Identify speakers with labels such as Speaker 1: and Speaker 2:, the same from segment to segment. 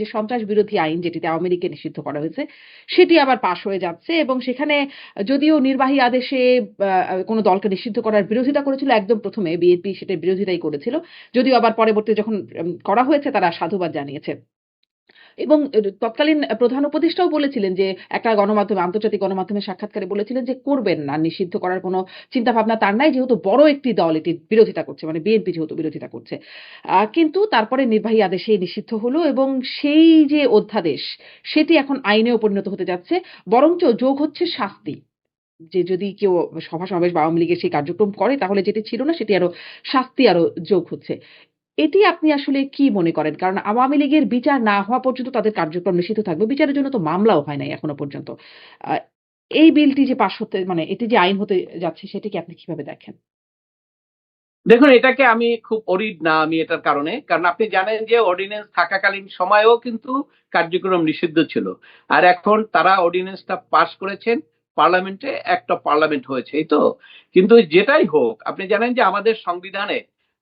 Speaker 1: যে সন্ত্রাস বিরোধী আইন যেটিতে আওয়ামী লীগকে নিষিদ্ধ করা হয়েছে সেটি আবার পাশ হয়ে যাচ্ছে এবং সেখানে যদিও নির্বাহী আদেশে কোনো দলকে নিষিদ্ধ করার বিরোধিতা করেছিল একদম প্রথমে বিএনপি সেটার বিরোধিতাই করেছিল, যদিও আবার পরবর্তী যখন করা হয়েছে তারা সাধুবাদ জানিয়েছে এবং তৎকালীন প্রধান উপদেষ্টাও বলেছিলেন যে একটা গণমাধ্যমে আন্তর্জাতিক গণমাধ্যমে সাক্ষাৎকারে বলেছিলেন যে করবেন না, নিষিদ্ধ করার কোনো চিন্তা ভাবনা তার নাই, যেহেতু বড় একটি দল এটি বিরোধিতা করছে, মানে বিএনপি যেহেতু বিরোধিতা করছে। কিন্তু তারপরে নির্বাহী আদেশে নিষিদ্ধ হলো এবং সেই যে অধ্যাদেশ সেটি এখন আইনেও পরিণত হতে যাচ্ছে, বরঞ্চ যোগ হচ্ছে শাস্তি, যে যদি কেউ সভা সমাবেশ বা আওয়ামী লীগের সেই কার্যক্রম করে তাহলে যেটি ছিল না সেটি আরো শাস্তি আরো যোগ হচ্ছে। এটি আপনি আসলে কি মনে করেন? কারণ আওয়ামী লীগের বিচার না হওয়া পর্যন্ত তাদের কার্যক্রম নিষিদ্ধ থাকবে। বিচারের জন্য তো মামলাও হয় নাই এখনো পর্যন্ত। আ এই বিলটি যে পাস হতে, মানে এটি যে আইন হতে যাচ্ছে সেটিকে আপনি কিভাবে দেখেন?
Speaker 2: দেখুন, এটাকে আমি খুব অরিড না আমি এটার কারণে। কারণ আপনি জানেন যে অর্ডিন্যান্স থাকাকালীন সময়েও কিন্তু কার্যক্রম নিষিদ্ধ ছিল। আর এখন তারা অর্ডিন্যান্সটা পাস করেছেন পার্লামেন্টে, একটা পার্লামেন্ট হয়েছে, এই তো। কিন্তু যেটাই হোক, আপনি জানেন যে আমাদের সংবিধানে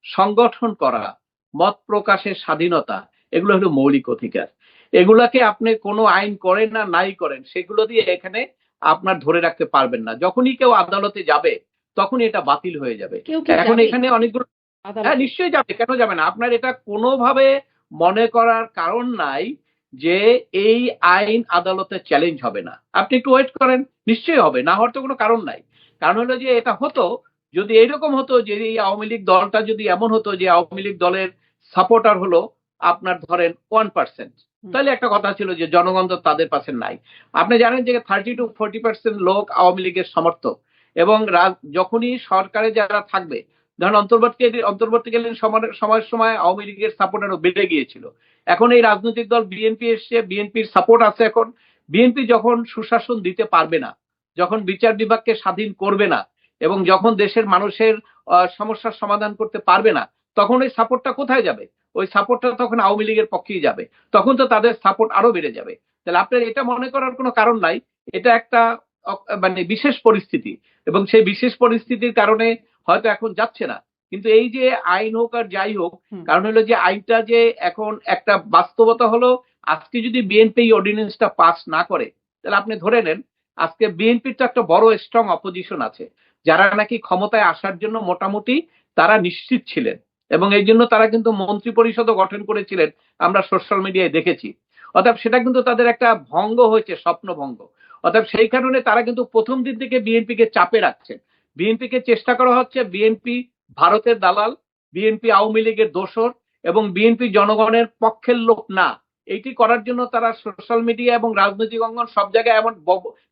Speaker 2: সংগঠন করা, মত প্রকাশের স্বাধীনতা, এগুলো হলো মৌলিক অধিকার। এগুলাকে আপনি কোনো আইন করেন না নাই করেন, সেগুলো দিয়ে এখানে আপনার ধরে রাখতে পারবেন না। যখনই কেউ আদালতে যাবে তখনই এটা বাতিল হয়ে যাবে।
Speaker 1: কেউ কি
Speaker 2: এখন
Speaker 1: যাবে
Speaker 2: এখানে অনেকগুলো, হ্যাঁ
Speaker 1: আদালতে?
Speaker 2: নিশ্চয়ই যাবে, কেন যাবে না? আপনার এটা কোনোভাবে মনে করার কারণ নাই যে এই আইন আদালতে চ্যালেঞ্জ হবে না। আপনি একটু ওয়েট করেন, নিশ্চয়ই হবে, না হওয়ার তো কোনো কারণ নাই। কারণ হলো যে এটা হতো যদি এইরকম হতো যে এই আওয়ামী লীগ দলটা যদি এমন হতো যে আওয়ামী লীগ দলের সাপোর্টার হলো আপনার ধরেন 1%, তাহলে একটা কথা ছিল যে জনগণ তো তাদের পাশে নাই। আপনি জানেন যে 30-40% লোক আওয়ামী লীগের সমর্থক, এবং যখনই সরকারে যারা থাকবে, ধরেন অন্তর্বর্তীকালীন সময়ের সময় আওয়ামী লীগের সাপোর্ট আরো বেড়ে গিয়েছিল। এখন এই রাজনৈতিক দল বিএনপি এসছে, বিএনপির সাপোর্ট আছে। এখন বিএনপি যখন সুশাসন দিতে পারবে না, যখন বিচার বিভাগকে স্বাধীন করবে না, এবং যখন দেশের মানুষের সমস্যার সমাধান করতে পারবে না, তখন ওই সাপোর্টটা কোথায় যাবে? ওই সাপোর্টটা তখন আওয়ামী লীগের পক্ষেই যাবে। তখন তো তাদের সাপোর্ট আরো বেড়ে যাবে। তাহলে আপনার এটা মনে করার কোনো কারণ নাই। এটা একটা মানে বিশেষ পরিস্থিতি, এবং সেই বিশেষ পরিস্থিতির কারণে হয়তো এখন যাচ্ছে না। কিন্তু এই যে আইন হোক আর যাই হোক, কারণ হলো যে আইনটা যে এখন একটা বাস্তবতা হলো, আজকে যদি বিএনপি এই অর্ডিন্যান্সটা পাস না করে, তাহলে আপনি ধরে নেন আজকে বিএনপির তো একটা বড় স্ট্রং অপোজিশন আছে, যারা নাকি ক্ষমতায় আসার জন্য মোটামুটি তারা নিশ্চিত ছিলেন, এবং এই জন্য তারা কিন্তু মন্ত্রী পরিষদও গঠন করেছিলেন, আমরা সোশ্যাল মিডিয়ায় দেখেছি। অর্থাৎ সেটা কিন্তু তাদের একটা ভঙ্গ হয়েছে, স্বপ্ন ভঙ্গ। অর্থাৎ সেই কারণে তারা কিন্তু প্রথম দিন থেকে বিএনপিকে চাপে রাখছেন। বিএনপিকে চেষ্টা করা হচ্ছে বিএনপি ভারতের দালাল, বিএনপি আওয়ামী লীগের দোসর, এবং বিএনপি জনগণের পক্ষের লোক না, এইটি করার জন্য তারা সোশ্যাল মিডিয়া এবং রাজনৈতিক অঙ্গন সব জায়গায়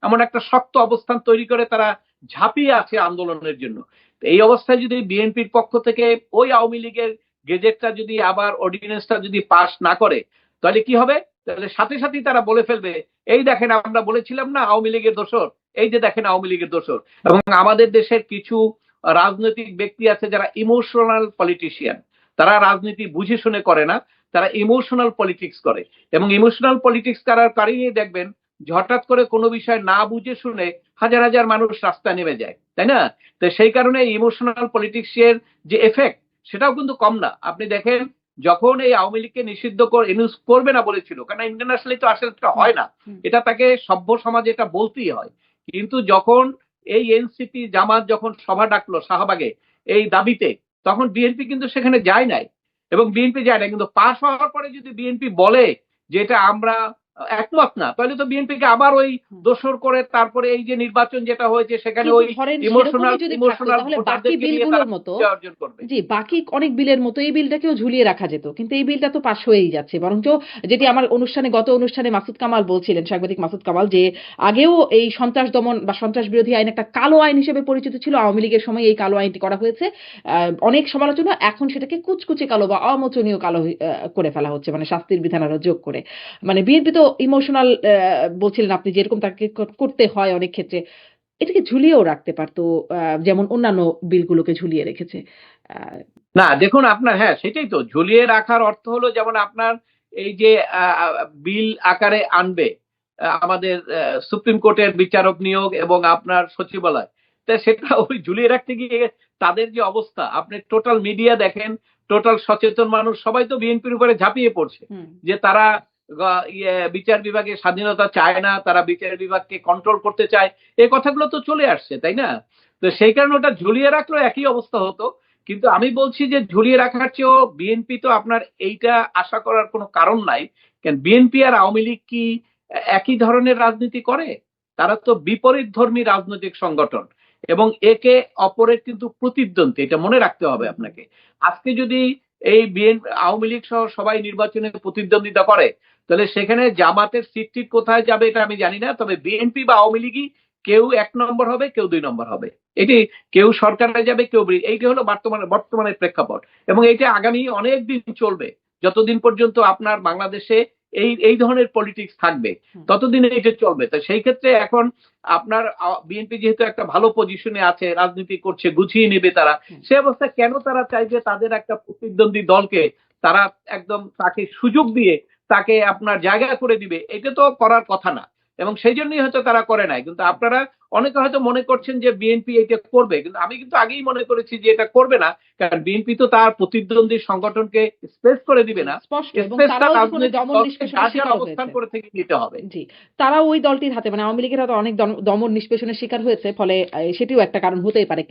Speaker 2: এমন একটা শক্ত অবস্থান তৈরি করে তারা ঝাঁপিয়ে আছে আন্দোলনের জন্য। এই অবস্থায় যদি বিএনপির পক্ষ থেকে ওই আওয়ামী লীগের গেজেটটা যদি আবার অর্ডিন্যান্সটা যদি পাস না করে, তাহলে কি হবে? তাহলে সাথে সাথেই তারা বলে ফেলবে, এই দেখেন আমরা বলেছিলাম না আওয়ামী লীগের দোসর, এই যে দেখেন আওয়ামী লীগের দোসর। এবং আমাদের দেশের কিছু রাজনৈতিক ব্যক্তি আছে যারা ইমোশনাল পলিটিশিয়ান, তারা রাজনীতি বুঝে শুনে করে না, তারা ইমোশনাল পলিটিক্স করে। এবং ইমোশনাল পলিটিক্স করার কারণেই দেখবেন হঠাৎ করে কোনো বিষয় না বুঝে শুনে হাজার হাজার মানুষ রাস্তায় নেমে যায়, তাই না? তো সেই কারণে ইমোশনাল পলিটিক্সের যে এফেক্ট, সেটাও কিন্তু কম না। আপনি দেখেন যখন এই আওয়ামী লীগকে নিষিদ্ধ করবে না বলেছিল, কারণ ইন্টারন্যাশনালি তো আসলে এটা হয় না, এটা তাকে সভ্য সমাজে এটা বলতেই হয়। কিন্তু যখন এই এনসিপি জামাত যখন সভা ডাকলো শাহবাগে এই দাবিতে, তখন বিএনপি কিন্তু সেখানে যায় নাই, এবং বিএনপি যায় না। কিন্তু পাশ হওয়ার পরে যদি বিএনপি বলে যে এটা আমরা একমত না, তাহলে তো বিএনপিকে আবার ওই দোসর করে তারপরে এই যে নির্বাচন যেটা হয়েছে সেখানে ওই ইমোশনাল
Speaker 1: তাহলে বাকি বিলগুলোর মতো,
Speaker 2: অর্জন করবে।
Speaker 1: জি, বাকি অনেক বিলের মতো এই বিলটাকেও ঝুলিয়ে রাখা যেত, কিন্তু এই বিলটা তো পাশ হয়েই যাচ্ছে। বরঞ্চ যেটি আমার গত অনুষ্ঠানে মাসুদ কামাল বলছিলেন, সাংবাদিক মাসুদ কামাল, যে আগেও এই সন্ত্রাস দমন বা সন্ত্রাস বিরোধী আইন একটা কালো আইন হিসেবে পরিচিত ছিল, আওয়ামী লীগের সময় এই কালো আইনটি করা হয়েছে, অনেক সমালোচনা, এখন সেটাকে কুচকুচে কালো বা অমোচনীয় কালো করে ফেলা হচ্ছে, মানে শাস্তির বিধান আরো যোগ করে। মানে বিএনপি তো ইমোশনাল বলছিলেন আপনি, যেরকম তাকে করতে হয় অনেক ক্ষেত্রে, এটাকে ঝুলিয়েও রাখতে পারতো, যেমন অন্যান্য বিলগুলোকে ঝুলিয়ে রেখেছে। আহ,
Speaker 2: না দেখুন আপনার, হ্যাঁ সেটাই তো, ঝুলিয়ে রাখার অর্থ হলো যেমন আপনার এই যে বিল আকারে আনবে আমাদের সুপ্রিম কোর্টের বিচারক নিয়োগ এবং আপনার সচিবালয়, তাই সেটা ওই ঝুলিয়ে রাখতে গিয়ে তাদের যে অবস্থা, আপনি টোটাল মিডিয়া দেখেন, টোটাল সচেতন মানুষ সবাই তো বিএনপির উপরে ঝাঁপিয়ে পড়ছে, যে তারা বিচার বিভাগের স্বাধীনতা চায় না, তারা বিচার বিভাগকে কন্ট্রোল করতে চায়, এই কথাগুলো তো চলে আসছে, তাই না? তো সেই কারণে ওটা ঝুলিয়ে রাখলেও একই অবস্থা হতো। কিন্তু আমি বলছি যে ঝুলিয়ে রাখার চেয়েও বিএনপি তো আপনার এইটা আশা করার কোনো কারণ নাই। কেন বিএনপি আর আওয়ামী লীগ কি একই ধরনের রাজনীতি করে? তারা তো বিপরীতধর্মী রাজনৈতিক সংগঠন এবং একে অপরের কিন্তু প্রতিদ্বন্দ্বী, এটা মনে রাখতে হবে আপনাকে। আজকে যদি এই আওয়ামী লীগ সহ সবাই নির্বাচনে প্রতিদ্বন্দ্বিতা করে, তাহলে সেখানে জামাতের সিট কোথায় যাবে এটা আমি জানি না, তবে বিএনপি বা আওয়ামী লীগই কেউ 1 নম্বর হবে, কেউ 2 নম্বর হবে। এটি কেউ সরকারে যাবে, কেউ এইটা হলো বর্তমানের প্রেক্ষাপট এবং এইটা আগামী অনেক দিন চলবে। যতদিন পর্যন্ত আপনার বাংলাদেশে এই ধরনের পলিটিক্স থাকবে ততদিন এটা চলবে। তো সেই ক্ষেত্রে এখন আপনার বিএনপি যেহেতু একটা ভালো পজিশনে আছে, রাজনীতি করছে, গুছিয়ে নেবে তারা, সে অবস্থায় কেন তারা চাইবে তাদের একটা প্রতিদ্বন্দ্বী দলকে তারা একদম তাকে সুযোগ দিয়ে তাকে আপনার জায়গা করে দিবে? এটা তো করার কথা না এবং সেই জন্যই হয়তো তারা করে নাই। কিন্তু আপনারা অনেকে হয়তো মনে করছেন যে বিএনপি এটা করবে, কিন্তু আমি কিন্তু আগেই মনে করেছি যে এটা করবে না। কারণ বিএনপি তো তার প্রতিদ্বন্দ্বী সংগঠনকে স্পেস করে দিবে না।
Speaker 1: স্পষ্ট, এবং
Speaker 2: স্পেসটা
Speaker 1: তারাও
Speaker 2: রাজনৈতিক
Speaker 1: দমন
Speaker 2: দলকে
Speaker 1: নিষ্পেষণের
Speaker 2: যার যার
Speaker 1: শিকার
Speaker 2: অবস্থান
Speaker 1: হয়েছে।
Speaker 2: করে থেকে নিতে হবে।
Speaker 1: জি, তারা ওই দলটির হাতে, মানে আওয়ামী লীগের হাতে অনেক দমন নিষ্পেষণের শিকার হয়েছে, ফলে সেটিও একটা কারণ হতেই পারে।